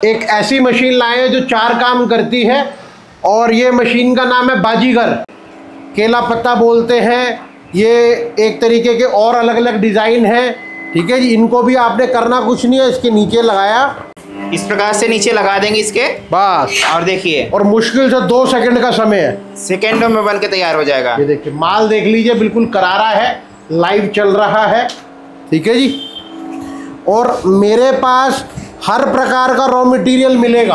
एक ऐसी मशीन लाए हैं जो 4 काम करती है और ये मशीन का नाम है बाजीगर। केला पत्ता बोलते हैं। ये एक तरीके के और अलग अलग डिज़ाइन है। ठीक है जी, इनको भी आपने करना कुछ नहीं है, इसके नीचे लगाया, इस प्रकार से नीचे लगा देंगे इसके बस। और देखिए, और मुश्किल से 2 सेकंड का समय है, सेकंडों में बन के तैयार हो जाएगा। ये देखिए, माल देख लीजिए, बिल्कुल करारा है, लाइव चल रहा है। ठीक है जी, और मेरे पास हर प्रकार का रॉ मटेरियल मिलेगा।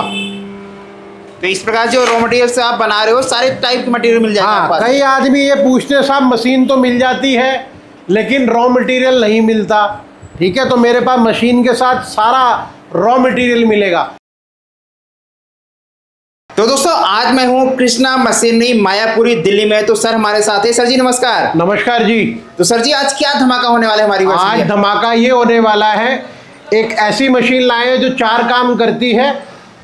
तो इस प्रकार जो रॉ मटेरियल से आप बना रहे हो सारे टाइप के मटेरियल मिल जाएगा। हाँ, कई आदमी ये पूछते हैं साहब मशीन तो मिल जाती है लेकिन रॉ मटेरियल नहीं मिलता। ठीक है, तो मेरे पास मशीन के साथ सारा रॉ मटेरियल मिलेगा। तो दोस्तों, आज मैं हूँ कृष्णा मशीनरी मायापुरी दिल्ली में। तो सर हमारे साथ है। सर जी नमस्कार। नमस्कार जी। तो सर जी, आज क्या धमाका होने वाला है हमारी? आज धमाका ये होने वाला है, एक ऐसी मशीन लाए हैं जो 4 काम करती है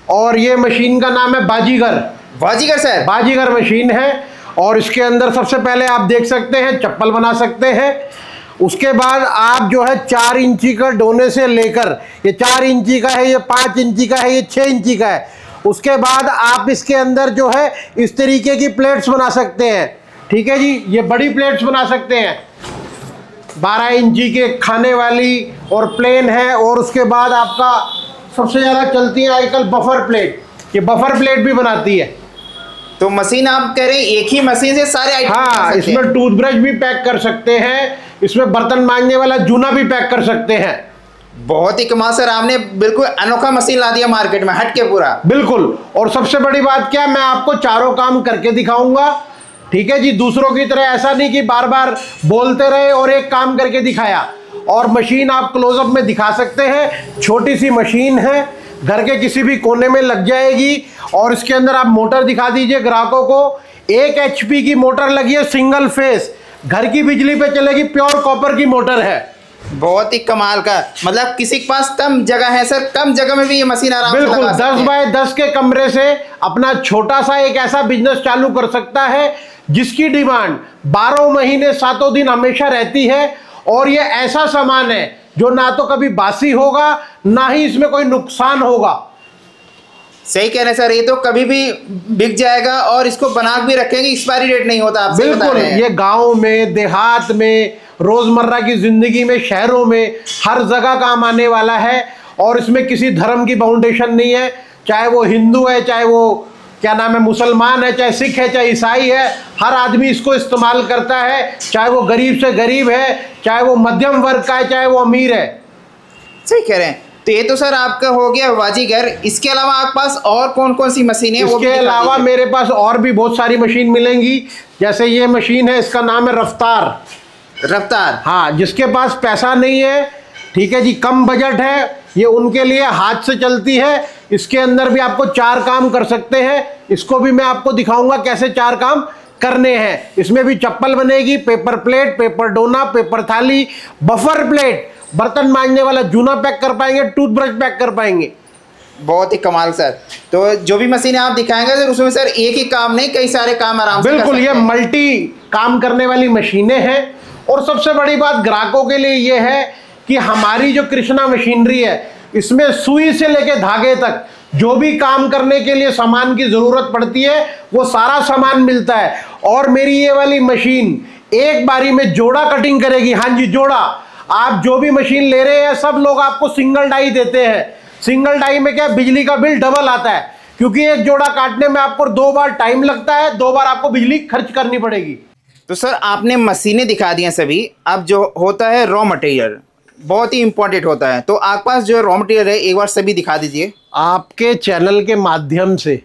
और ये मशीन का नाम है बाजीगर। बाजीगर सर? बाजीगर मशीन है। और इसके अंदर सबसे पहले आप देख सकते हैं चप्पल बना सकते हैं। उसके बाद आप जो है 4 इंची का डोने से लेकर, ये 4 इंची का है, ये 5 इंची का है, ये 6 इंची का है। उसके बाद आप इसके अंदर जो है इस तरीके की प्लेट्स बना सकते हैं। ठीक है जी, ये बड़ी प्लेट्स बना सकते हैं, 12 इंची के खाने वाली और प्लेन है। और उसके बाद आपका सबसे ज़्यादा चलती है आजकल बफर प्लेट, ये बफर प्लेट भी बनाती है। तो मशीन आप कह रहे हैं एक ही मशीन से सारे आइटम? हाँ, इसमें टूथब्रश भी पैक कर सकते हैं, इसमें बर्तन मांजने वाला जूना भी पैक कर सकते हैं। बहुत ही कमाल सर, आपने बिल्कुल अनोखा मशीन ला दिया मार्केट में, हट के पूरा। बिल्कुल। और सबसे बड़ी बात क्या है, मैं आपको चारों काम करके दिखाऊंगा। ठीक है जी, दूसरों की तरह ऐसा नहीं कि बार बार बोलते रहे और एक काम करके दिखाया। और मशीन आप क्लोजअप में दिखा सकते हैं, छोटी सी मशीन है, घर के किसी भी कोने में लग जाएगी। और इसके अंदर आप मोटर दिखा दीजिए ग्राहकों को। 1 HP की मोटर लगी है, सिंगल फेस, घर की बिजली पे चलेगी, प्योर कॉपर की मोटर है। बहुत ही कमाल का, मतलब किसी के पास कम जगह है सर, कम जगह में भी ये मशीन आराम से बिल्कुल लगा सकते हैं। 10 बाय 10 के कमरे से अपना छोटा सा एक ऐसा बिजनेस चालू कर सकता है जिसकी डिमांड 12 महीने 7 दिन हमेशा रहती है। और ये ऐसा सामान है जो ना तो कभी बासी होगा, ना ही इसमें कोई नुकसान होगा। सही कह रहे हैं सर, ये तो कभी भी बिक जाएगा और इसको बना भी रखेंगे, एक्सपायरी डेट नहीं होता। आप बिल्कुल, ये गांव में, देहात में, रोजमर्रा की जिंदगी में, शहरों में, हर जगह काम आने वाला है। और इसमें किसी धर्म की बाउंडेशन नहीं है, चाहे वो हिंदू है, चाहे वो क्या नाम है मुसलमान है, चाहे सिख है, चाहे ईसाई है, हर आदमी इसको इस्तेमाल करता है। चाहे वो गरीब से गरीब है, चाहे वो मध्यम वर्ग का है, चाहे वो अमीर है। सही कह रहे हैं। तो ये तो सर आपका हो गया बाजीगर। इसके अलावा आपके पास और कौन कौन सी मशीनें? इसके अलावा मेरे पास और भी बहुत सारी मशीन मिलेंगी। जैसे ये मशीन है, इसका नाम है रफ्तार। रफ्तार? हाँ, जिसके पास पैसा नहीं है, ठीक है जी, कम बजट है, ये उनके लिए हाथ से चलती है। इसके अंदर भी आपको 4 काम कर सकते हैं। इसको भी मैं आपको दिखाऊंगा कैसे 4 काम करने हैं। इसमें भी चप्पल बनेगी, पेपर प्लेट, पेपर डोना, पेपर थाली, बफर प्लेट, बर्तन मांजने वाला जूना पैक कर पाएंगे, टूथब्रश पैक कर पाएंगे। बहुत ही कमाल सर। तो जो भी मशीन आप दिखाएंगे सर, उसमें सर एक ही काम नहीं, कई सारे काम आराम से बिल्कुल, ये मल्टी काम करने वाली मशीनें हैं। और सबसे बड़ी बात ग्राहकों के लिए ये है कि हमारी जो कृष्णा मशीनरी है, इसमें सुई से लेके धागे तक जो भी काम करने के लिए सामान की जरूरत पड़ती है, वो सारा सामान मिलता है। और मेरी ये वाली मशीन एक बारी में जोड़ा कटिंग करेगी। हाँ जी, जोड़ा। आप जो भी मशीन ले रहे हैं, सब लोग आपको सिंगल डाई देते हैं। सिंगल डाई में क्या, बिजली का बिल डबल आता है, क्योंकि एक जोड़ा काटने में आपको 2 बार टाइम लगता है, 2 बार आपको बिजली खर्च करनी पड़ेगी। तो सर आपने मशीनें दिखा दी हैं सभी। अब जो होता है रॉ मटेरियल, बहुत ही इंपॉर्टेंट होता है। तो आपके पास जो रॉ मटेरियल है, एक बार सभी दिखा दीजिए। आपके चैनल के माध्यम से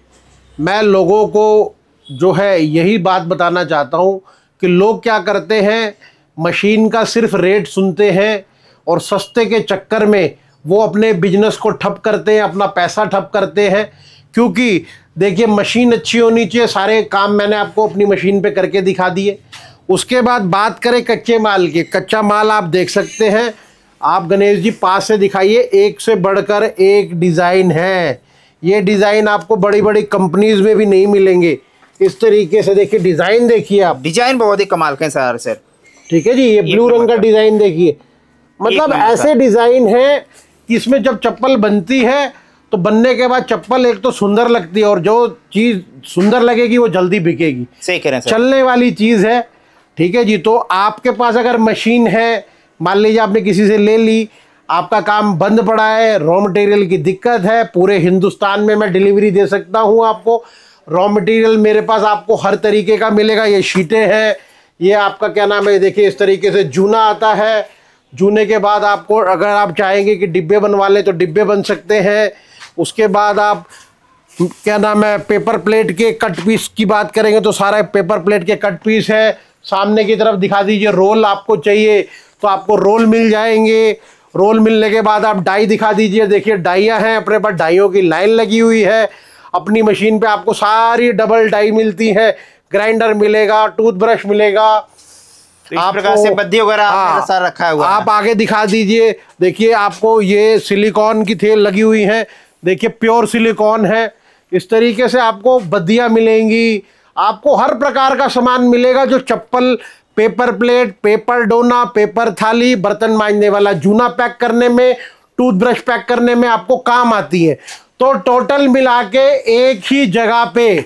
मैं लोगों को जो है यही बात बताना चाहता हूँ कि लोग क्या करते हैं, मशीन का सिर्फ रेट सुनते हैं और सस्ते के चक्कर में वो अपने बिजनेस को ठप करते हैं, अपना पैसा ठप करते हैं। क्योंकि देखिए, मशीन अच्छी होनी चाहिए। सारे काम मैंने आपको अपनी मशीन पे करके दिखा दिए। उसके बाद बात करें कच्चे माल की, कच्चा माल आप देख सकते हैं। आप गणेश जी पास से दिखाइए, एक से बढ़कर एक डिज़ाइन है। ये डिज़ाइन आपको बड़ी बड़ी कंपनीज में भी नहीं मिलेंगे। इस तरीके से देखिए, डिज़ाइन देखिए आप, डिज़ाइन बहुत ही कमाल के हैं सर। ठीक है जी, ये ब्लू रंग का डिज़ाइन देखिए। मतलब ऐसे डिज़ाइन है कि इसमें जब चप्पल बनती है तो बनने के बाद चप्पल एक तो सुंदर लगती है, और जो चीज़ सुंदर लगेगी वो जल्दी बिकेगी। सही कह रहे हैं सर। चलने वाली चीज़ है, ठीक है जी। तो आपके पास अगर मशीन है, मान लीजिए आपने किसी से ले ली, आपका काम बंद पड़ा है, रॉ मटेरियल की दिक्कत है, पूरे हिंदुस्तान में मैं डिलीवरी दे सकता हूँ आपको। रॉ मटेरियल मेरे पास आपको हर तरीके का मिलेगा। ये शीटें हैं, ये आपका क्या नाम है, देखिए इस तरीके से जूना आता है। जूने के बाद आपको अगर आप चाहेंगे कि डिब्बे बनवा लें तो डिब्बे बन सकते हैं। उसके बाद आप क्या नाम है, पेपर प्लेट के कट पीस की बात करेंगे तो सारा पेपर प्लेट के कट पीस है। सामने की तरफ दिखा दीजिए, रोल आपको चाहिए तो आपको रोल मिल जाएंगे। रोल मिलने के बाद आप डाई दिखा दीजिए, देखिए डाइयाँ हैं अपने पास, डाइयों की लाइन लगी हुई है। अपनी मशीन पे आपको सारी डबल डाई मिलती है। ग्राइंडर मिलेगा, टूथब्रश मिलेगा। तो इस प्रकार से बद्दी वगैरह आपने सारा रखा हुआ है। आप आगे दिखा दीजिए, देखिए आपको ये सिलिकॉन की थेल लगी हुई है, देखिए प्योर सिलिकॉन है। इस तरीके से आपको बद्दियाँ मिलेंगी, आपको हर प्रकार का सामान मिलेगा जो चप्पल, पेपर प्लेट, पेपर डोना, पेपर थाली, बर्तन मांजने वाला जूना पैक करने में, टूथब्रश पैक करने में आपको काम आती है। तो टोटल मिला के एक ही जगह पे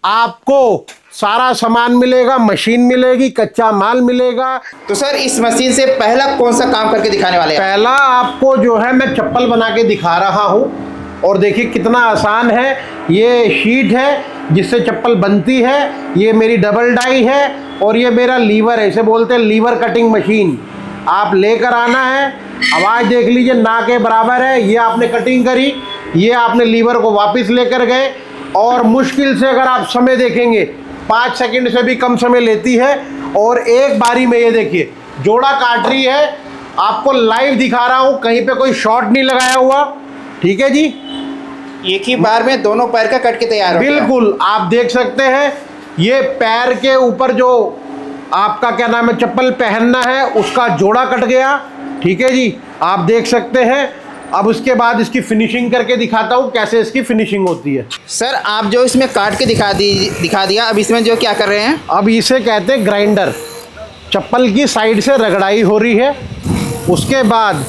आपको सारा सामान मिलेगा, मशीन मिलेगी, कच्चा माल मिलेगा। तो सर इस मशीन से पहला कौन सा काम करके दिखाने वाले हैं? पहला आपको जो है मैं चप्पल बना के दिखा रहा हूँ, और देखिए कितना आसान है। ये शीट है जिससे चप्पल बनती है, ये मेरी डबल डाई है, और ये मेरा लीवर है, इसे बोलते हैं लीवर कटिंग मशीन। आप लेकर आना है, आवाज़ देख लीजिए ना के बराबर है। ये आपने कटिंग करी, ये आपने लीवर को वापस लेकर गए, और मुश्किल से अगर आप समय देखेंगे 5 सेकंड से भी कम समय लेती है, और एक बारी में ये देखिए जोड़ा काट रही है। आपको लाइव दिखा रहा हूँ, कहीं पे कोई शॉर्ट नहीं लगाया हुआ, ठीक है जी। एक ही बार में दोनों पैर का कट के तैयार हो गया। बिल्कुल, आप देख सकते हैं ये पैर के ऊपर जो आपका क्या नाम है चप्पल पहनना है उसका जोड़ा कट गया, ठीक है जी, आप देख सकते हैं। अब उसके बाद इसकी फिनिशिंग करके दिखाता हूँ कैसे इसकी फिनिशिंग होती है। सर आप जो इसमें काट के दिखा दिया, अब इसमें जो क्या कर रहे हैं? अब इसे कहते हैं ग्राइंडर। चप्पल की साइड से रगड़ाई हो रही है, उसके बाद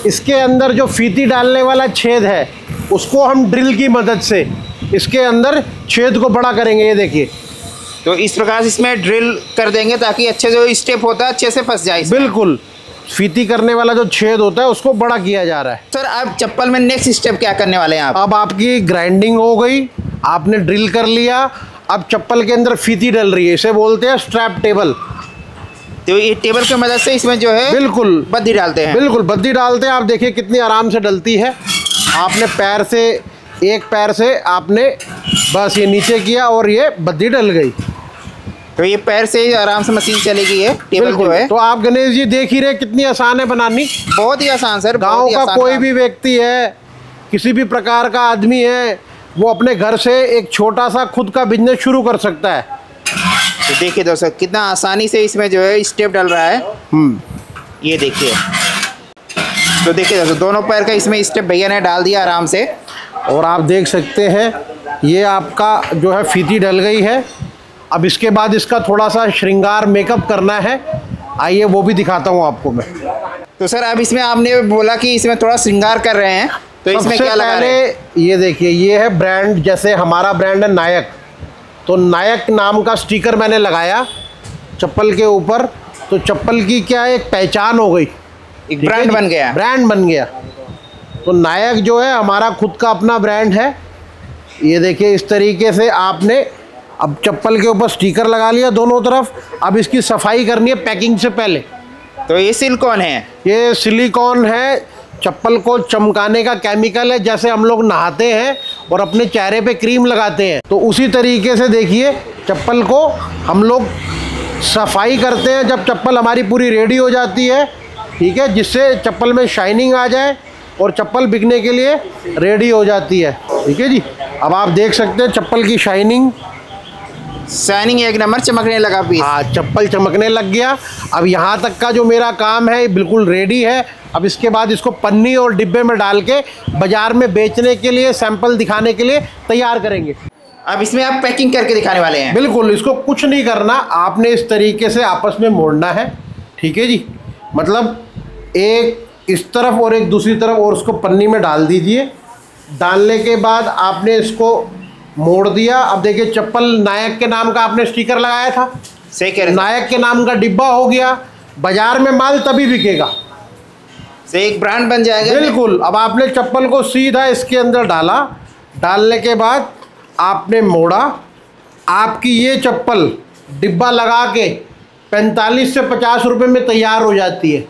इसके अंदर जो फीती डालने वाला छेद है उसको हम ड्रिल की मदद से इसके अंदर छेद को बड़ा करेंगे। ये देखिए, तो इस प्रकार से इसमें ड्रिल कर देंगे ताकि अच्छे जो स्टेप होता है अच्छे से फंस जाए। बिल्कुल, फीती करने वाला जो छेद होता है उसको बड़ा किया जा रहा है। सर अब चप्पल में नेक्स्ट स्टेप क्या करने वाले हैं आप? अब आपकी ग्राइंडिंग हो गई, आपने ड्रिल कर लिया, अब चप्पल के अंदर फीती डल रही है, इसे बोलते हैं स्ट्रैप टेबल। तो ये टेबल की मदद से इसमें जो है बिल्कुल बद्दी डालते हैं। बिल्कुल बद्दी डालते हैं। आप देखिए कितनी आराम से डलती है। आपने पैर से, एक पैर से आपने बस ये नीचे किया और ये बद्दी डल गई। तो ये पैर से ही आराम से मशीन चलेगी। ये टेबल जो है, तो आप गणेश जी देख ही रहे कितनी आसान है बनानी। बहुत ही आसान सर। गांव का कोई भी व्यक्ति है, किसी भी प्रकार का आदमी है, वो अपने घर से एक छोटा सा खुद का बिजनेस शुरू कर सकता है। तो देखिए दोस्तों कितना आसानी से इसमें जो है स्टेप डल रहा है। ये देखिए, तो देखिए दोस्तों दोनों पैर का इसमें स्टेप भैया ने डाल दिया आराम से। और आप देख सकते हैं ये आपका जो है फीती डल गई है। अब इसके बाद इसका थोड़ा सा श्रृंगार मेकअप करना है, आइए वो भी दिखाता हूँ आपको मैं। तो सर अब इसमें आपने बोला कि इसमें थोड़ा श्रृंगार कर रहे हैं, तो इसमें क्या लगा रहे हैं? ये देखिए, ये है ब्रांड, जैसे हमारा ब्रांड है नायक, तो नायक नाम का स्टिकर मैंने लगाया चप्पल के ऊपर, तो चप्पल की क्या एक पहचान हो गई, एक ब्रांड बन गया। ब्रांड बन गया। तो नायक जो है हमारा खुद का अपना ब्रांड है। ये देखिए इस तरीके से आपने अब चप्पल के ऊपर स्टिकर लगा लिया दोनों तरफ। अब इसकी सफाई करनी है पैकिंग से पहले। तो ये सिलिकॉन है, ये सिलिकॉन है, चप्पल को चमकाने का केमिकल है। जैसे हम लोग नहाते हैं और अपने चेहरे पे क्रीम लगाते हैं, तो उसी तरीके से देखिए चप्पल को हम लोग सफाई करते हैं जब चप्पल हमारी पूरी रेडी हो जाती है, ठीक है, जिससे चप्पल में शाइनिंग आ जाए और चप्पल बिकने के लिए रेडी हो जाती है। ठीक है जी, अब आप देख सकते हैं चप्पल की शाइनिंग एक नंबर चमकने लगा पीस। हाँ, चप्पल चमकने लग गया। अब यहाँ तक का जो मेरा काम है बिल्कुल रेडी है। अब इसके बाद इसको पन्नी और डिब्बे में डाल के बाज़ार में बेचने के लिए, सैंपल दिखाने के लिए तैयार करेंगे। अब इसमें आप पैकिंग करके दिखाने वाले हैं? बिल्कुल, इसको कुछ नहीं करना, आपने इस तरीके से आपस में मोड़ना है। ठीक है जी, मतलब एक इस तरफ और एक दूसरी तरफ, और उसको पन्नी में डाल दीजिए। डालने के बाद आपने इसको मोड़ दिया। अब देखिए चप्पल नायक के नाम का आपने स्टिकर लगाया था, सही कह रहे हैं। नायक के नाम का डिब्बा हो गया। बाजार में माल तभी बिकेगा, से एक ब्रांड बन जाएगा। बिल्कुल। अब आपने चप्पल को सीधा इसके अंदर डाला, डालने के बाद आपने मोड़ा। आपकी ये चप्पल डिब्बा लगा के 45 से 50 रुपए में तैयार हो जाती है।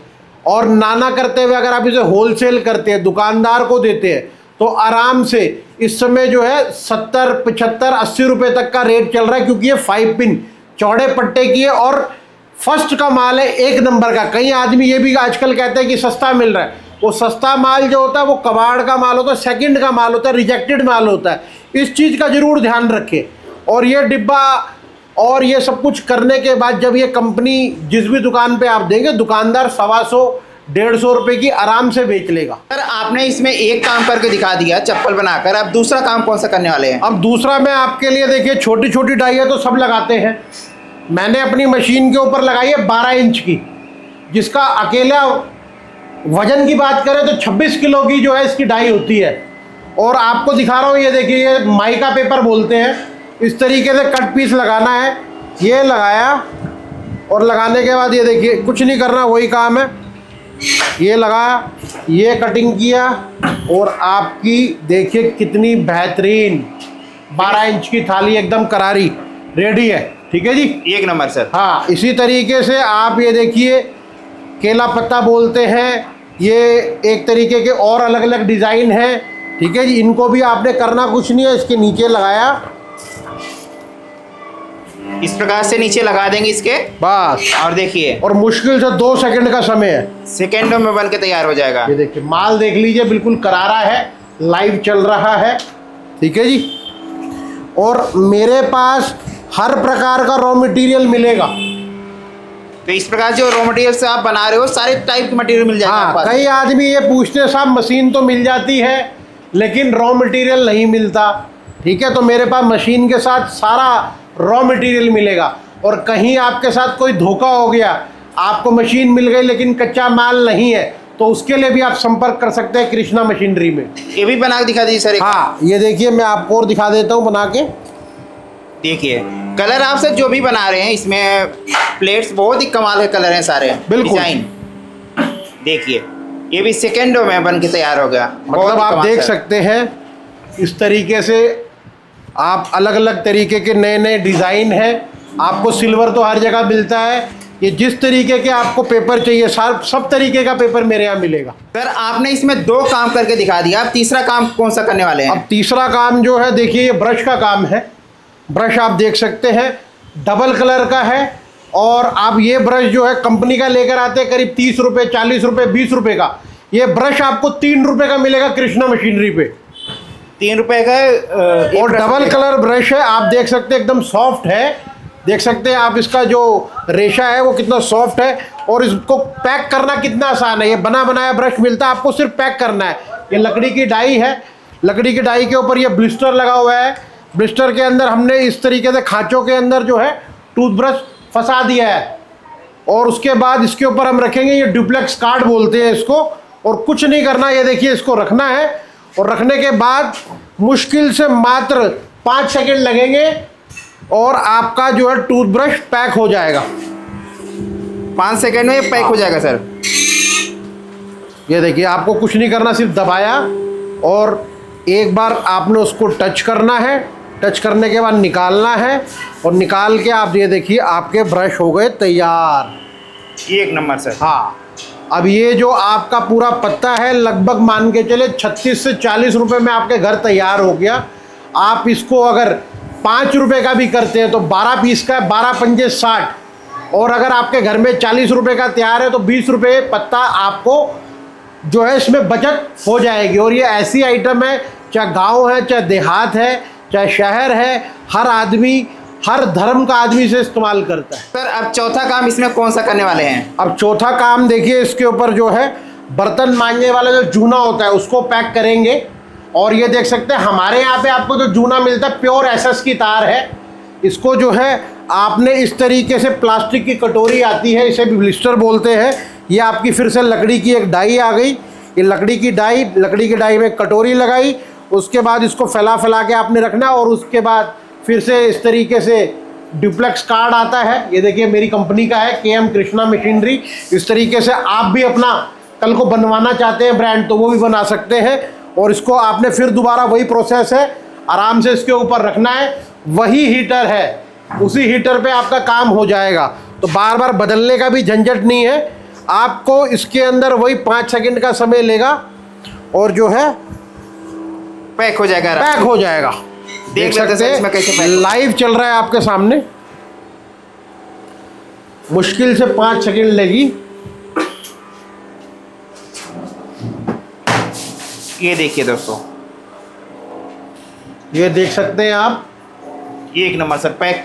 और नाना करते हुए अगर आप इसे होलसेल करते हैं, दुकानदार को देते हैं, तो आराम से इस समय जो है 70, 75, 80 रुपए तक का रेट चल रहा है, क्योंकि ये 5 पिन चौड़े पट्टे की है और फर्स्ट का माल है, 1 नंबर का। कई आदमी ये भी आजकल कहते हैं कि सस्ता मिल रहा है। वो सस्ता माल जो होता है वो कबाड़ का माल होता है, सेकंड का माल होता है, रिजेक्टेड माल होता है। इस चीज़ का ज़रूर ध्यान रखें। और ये डिब्बा और ये सब कुछ करने के बाद जब ये कंपनी जिस भी दुकान पे आप देंगे, दुकानदार 125, 150 रुपए की आराम से बेच लेगा। सर आपने इसमें एक काम करके दिखा दिया चप्पल बनाकर, अब दूसरा काम कौन सा करने वाले हैं? अब दूसरा मैं आपके लिए, देखिए छोटी छोटी डाई है तो सब लगाते हैं, मैंने अपनी मशीन के ऊपर लगाई है 12 इंच की, जिसका अकेला वजन की बात करें तो 26 किलो की जो है इसकी डाई होती है। और आपको दिखा रहा हूँ, ये देखिए, ये माइका पेपर बोलते हैं। इस तरीके से कट पीस लगाना है। ये लगाया और लगाने के बाद ये देखिए, कुछ नहीं करना, वही काम है। ये लगाया, ये कटिंग किया और आपकी देखिए कितनी बेहतरीन 12 इंच की थाली एकदम करारी रेडी है। ठीक है जी, 1 नंबर सर। हाँ, इसी तरीके से आप ये देखिए, केला पत्ता बोलते हैं, ये एक तरीके के और अलग अलग डिज़ाइन है। ठीक है जी, इनको भी आपने करना कुछ नहीं है, इसके नीचे लगाया, इस प्रकार से नीचे लगा देंगे इसके, बस। और देखिए, और मुश्किल से 2 सेकंड का समय है, सेकेंडों में बन के तैयार हो जाएगा। ये देखिए माल देख लीजिए, बिल्कुल करारा है, लाइव चल रहा है। ठीक है जी, और मेरे पास हर प्रकार का रॉ मटेरियल मिलेगा। तो इस प्रकार जो रॉ मटेरियल से आप बना रहे हो, सारे टाइप के मटेरियल मिल जाएगा। हाँ, कई आदमी ये पूछते हैं साहब मशीन तो मिल जाती है लेकिन रॉ मटेरियल नहीं मिलता। ठीक है, तो मेरे पास मशीन के साथ सारा रॉ मटेरियल मिलेगा। और कहीं आपके साथ कोई धोखा हो गया, आपको मशीन मिल गई लेकिन कच्चा माल नहीं है, तो उसके लिए भी आप संपर्क कर सकते हैं कृष्णा मशीनरी में। ये भी बना के दिखा दीजिए सर। हाँ, ये देखिए मैं आपको और दिखा देता हूँ बना के। देखिए कलर आप सर जो भी बना रहे हैं, इसमें प्लेट्स बहुत ही कमाल के कलर हैं सारे, बिल्कुल। डिजाइन देखिए, ये भी सेकेंडों में बन के तैयार हो गया। मतलब आप देख सकते हैं इस तरीके से आप अलग अलग तरीके के नए नए डिज़ाइन हैं। आपको सिल्वर तो हर जगह मिलता है, ये जिस तरीके के आपको पेपर चाहिए सब तरीके का पेपर मेरे यहाँ मिलेगा। सर आपने इसमें 2 काम करके दिखा दिया, अब तीसरा काम कौन सा करने वाले हैं? अब तीसरा काम जो है, देखिए ये ब्रश का काम है। ब्रश आप देख सकते हैं डबल कलर का है। और आप ये ब्रश जो है कंपनी का लेकर आते हैं करीब 30 रुपये, 40 रुपये, 20 रुपये का। ये ब्रश आपको 3 रुपये का मिलेगा कृष्णा मशीनरी पे, 3 रुपये का। और डबल कलर ब्रश है, आप देख सकते हैं एकदम सॉफ्ट है। देख सकते हैं आप इसका जो रेशा है वो कितना सॉफ्ट है। और इसको पैक करना कितना आसान है। ये बना बनाया ब्रश मिलता है, आपको सिर्फ पैक करना है। ये लकड़ी की डाई है, लकड़ी की डाई के ऊपर ये ब्लिस्टर लगा हुआ है। ब्लिस्टर के अंदर हमने इस तरीके से खांचों के अंदर जो है टूथब्रश फंसा दिया है। और उसके बाद इसके ऊपर हम रखेंगे, ये डुप्लेक्स कार्ड बोलते हैं इसको। और कुछ नहीं करना, ये देखिए इसको रखना है। और रखने के बाद मुश्किल से मात्र 5 सेकंड लगेंगे और आपका जो है टूथब्रश पैक हो जाएगा। 5 सेकंड में पैक हो जाएगा सर। ये देखिए, आपको कुछ नहीं करना, सिर्फ दबाया और एक बार आपने उसको टच करना है। टच करने के बाद निकालना है और निकाल के आप ये देखिए आपके ब्रश हो गए तैयार। 1 नंबर सर। हाँ, अब ये जो आपका पूरा पत्ता है लगभग मान के चले 36 से 40 रुपए में आपके घर तैयार हो गया। आप इसको अगर 5 रुपए का भी करते हैं तो 12 पीस का है, 12 पंजे 60। और अगर आपके घर में 40 रुपए का तैयार है तो 20 रुपए पत्ता आपको जो है इसमें बचत हो जाएगी। और ये ऐसी आइटम है, चाहे गांव है, चाहे देहात है, चाहे शहर है, हर आदमी, हर धर्म का आदमी से इस्तेमाल करता है। सर अब चौथा काम इसमें कौन सा करने वाले हैं? अब चौथा काम देखिए, इसके ऊपर जो है बर्तन मांजने वाला जो जूना होता है उसको पैक करेंगे। और ये देख सकते हैं हमारे यहाँ पे आपको जो जूना मिलता है प्योर एसएस की तार है। इसको जो है आपने इस तरीके से प्लास्टिक की कटोरी आती है, इसे भी ब्लिस्टर बोलते हैं। ये आपकी फिर से लकड़ी की एक डाई आ गई। ये लकड़ी की डाई में कटोरी लगाई उसके बाद इसको फैला फैला के आपने रखना है। और उसके बाद फिर से इस तरीके से डुप्लेक्स कार्ड आता है, ये देखिए मेरी कंपनी का है KM कृष्णा मशीनरी। इस तरीके से आप भी अपना कल को बनवाना चाहते हैं ब्रांड तो वो भी बना सकते हैं। और इसको आपने फिर दोबारा वही प्रोसेस है, आराम से इसके ऊपर रखना है। वही हीटर है, उसी हीटर पे आपका काम हो जाएगा, तो बार बार बदलने का भी झंझट नहीं है आपको। इसके अंदर वही 5 सेकंड का समय लेगा और जो है पैक हो जाएगा, पैक हो जाएगा। देख सकते हैं लाइव चल रहा है आपके सामने। मुश्किल से 5 सेकंड लेगी। ये देखिए दोस्तों, ये देख सकते हैं आप, ये एक नंबर सर पैक।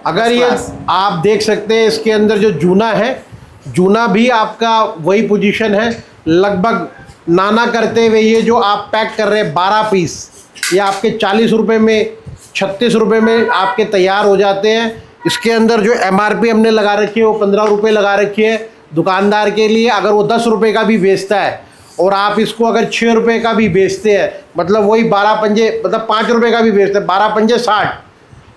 अगर ये आप देख सकते हैं इसके अंदर जो जूना है, जूना भी आपका वही पोजीशन है लगभग। नाना करते हुए ये जो आप पैक कर रहे हैं 12 पीस, ये आपके 40 रुपये में 36 रुपये में आपके तैयार हो जाते हैं। इसके अंदर जो MRP हमने लगा रखी है वो 15 रुपये लगा रखी है दुकानदार के लिए। अगर वो 10 रुपये का भी बेचता है और आप इसको अगर 6 रुपये का भी बेचते हैं, मतलब वही 12 पंजे, मतलब 5 रुपये का भी बेचते हैं, 12 पंजे 60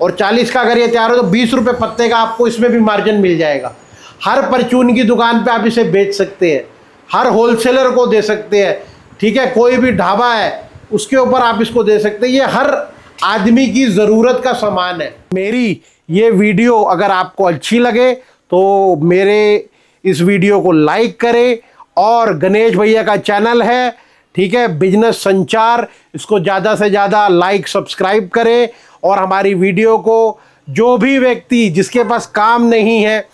और 40 का अगर ये तैयार हो तो 20 रुपये पत्ते का आपको इसमें भी मार्जिन मिल जाएगा। हर परचून की दुकान पे आप इसे बेच सकते हैं, हर होलसेलर को दे सकते हैं, ठीक है। कोई भी ढाबा है उसके ऊपर आप इसको दे सकते हैं। ये हर आदमी की ज़रूरत का सामान है। मेरी ये वीडियो अगर आपको अच्छी लगे तो मेरे इस वीडियो को लाइक करें। और गणेश भैया का चैनल है, ठीक है, बिजनेस संचार, इसको ज़्यादा से ज़्यादा लाइक सब्सक्राइब करें। और हमारी वीडियो को जो भी व्यक्ति जिसके पास काम नहीं है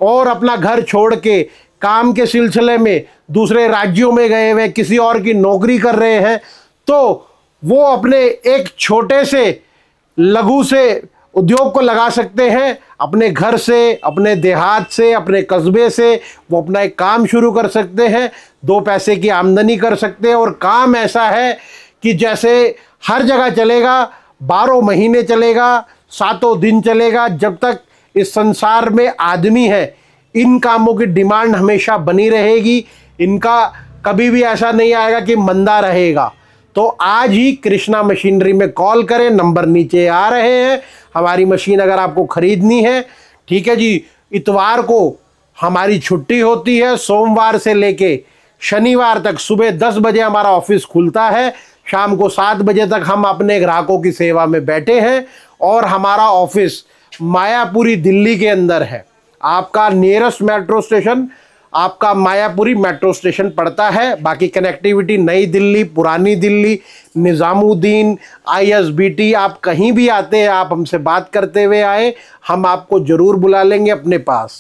और अपना घर छोड़ के काम के सिलसिले में दूसरे राज्यों में गए हुए किसी और की नौकरी कर रहे हैं, तो वो अपने एक छोटे से लघु से उद्योग को लगा सकते हैं। अपने घर से, अपने देहात से, अपने कस्बे से वो अपना एक काम शुरू कर सकते हैं, 2 पैसे की आमदनी कर सकते हैं। और काम ऐसा है कि जैसे हर जगह चलेगा, 12 महीने चलेगा, 7 दिन चलेगा। जब तक इस संसार में आदमी है इन कामों की डिमांड हमेशा बनी रहेगी। इनका कभी भी ऐसा नहीं आएगा कि मंदा रहेगा। तो आज ही कृष्णा मशीनरी में कॉल करें, नंबर नीचे आ रहे हैं। हमारी मशीन अगर आपको खरीदनी है, ठीक है जी। इतवार को हमारी छुट्टी होती है, सोमवार से लेके शनिवार तक सुबह 10 बजे हमारा ऑफिस खुलता है, शाम को 7 बजे तक हम अपने ग्राहकों की सेवा में बैठे हैं। और हमारा ऑफिस मायापुरी दिल्ली के अंदर है। आपका नियरेस्ट मेट्रो स्टेशन आपका मायापुरी मेट्रो स्टेशन पड़ता है। बाकी कनेक्टिविटी नई दिल्ली, पुरानी दिल्ली, निज़ामुद्दीन, ISBT, आप कहीं भी आते हैं आप हमसे बात करते हुए आए, हम आपको ज़रूर बुला लेंगे अपने पास।